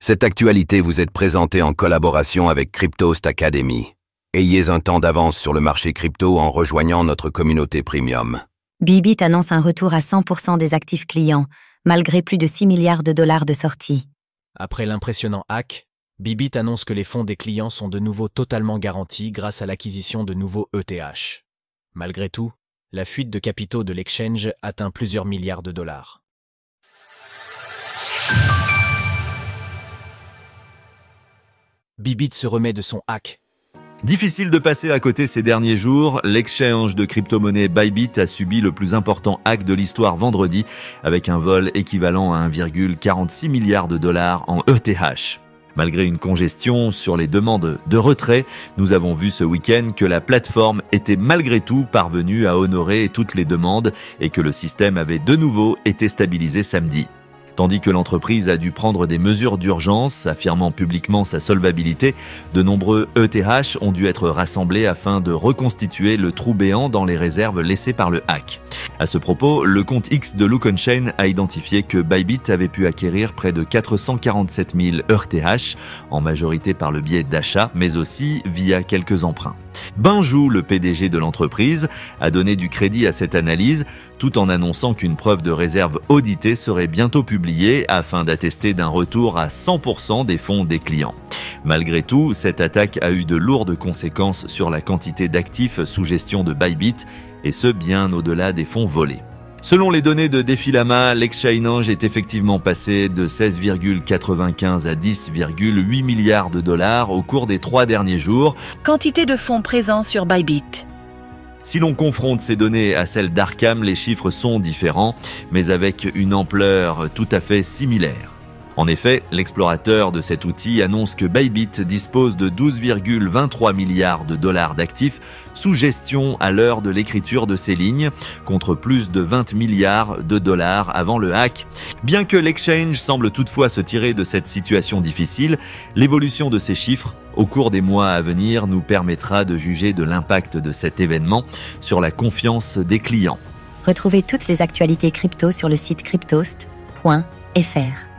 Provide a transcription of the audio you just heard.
Cette actualité vous est présentée en collaboration avec Cryptost Academy. Ayez un temps d'avance sur le marché crypto en rejoignant notre communauté premium. Bybit annonce un retour à 100% des actifs clients, malgré plus de 6 milliards de dollars de sortie. Après l'impressionnant hack, Bybit annonce que les fonds des clients sont de nouveau totalement garantis grâce à l'acquisition de nouveaux ETH. Malgré tout, la fuite de capitaux de l'exchange atteint plusieurs milliards de dollars. Bybit se remet de son hack. Difficile de passer à côté ces derniers jours, l'exchange de crypto-monnaie Bybit a subi le plus important hack de l'histoire vendredi, avec un vol équivalent à 1,46 milliard de dollars en ETH. Malgré une congestion sur les demandes de retrait, nous avons vu ce week-end que la plateforme était malgré tout parvenue à honorer toutes les demandes et que le système avait de nouveau été stabilisé samedi. Tandis que l'entreprise a dû prendre des mesures d'urgence, affirmant publiquement sa solvabilité, de nombreux ETH ont dû être rassemblés afin de reconstituer le trou béant dans les réserves laissées par le hack. À ce propos, le compte X de Look On Chain a identifié que Bybit avait pu acquérir près de 447 000 ETH, en majorité par le biais d'achats, mais aussi via quelques emprunts. Benjou, le PDG de l'entreprise, a donné du crédit à cette analyse, tout en annonçant qu'une preuve de réserve auditée serait bientôt publiée afin d'attester d'un retour à 100% des fonds des clients. Malgré tout, cette attaque a eu de lourdes conséquences sur la quantité d'actifs sous gestion de Bybit, et ce bien au-delà des fonds volés. Selon les données de Defilama, l'exchange est effectivement passé de 16,95 à 10,8 milliards de dollars au cours des 3 derniers jours. Quantité de fonds présents sur Bybit. Si l'on confronte ces données à celles d'Arkham, les chiffres sont différents, mais avec une ampleur tout à fait similaire. En effet, l'explorateur de cet outil annonce que Bybit dispose de 12,23 milliards de dollars d'actifs sous gestion à l'heure de l'écriture de ces lignes, contre plus de 20 milliards de dollars avant le hack. Bien que l'exchange semble toutefois se tirer de cette situation difficile, l'évolution de ces chiffres au cours des mois à venir nous permettra de juger de l'impact de cet événement sur la confiance des clients. Retrouvez toutes les actualités crypto sur le site cryptost.fr.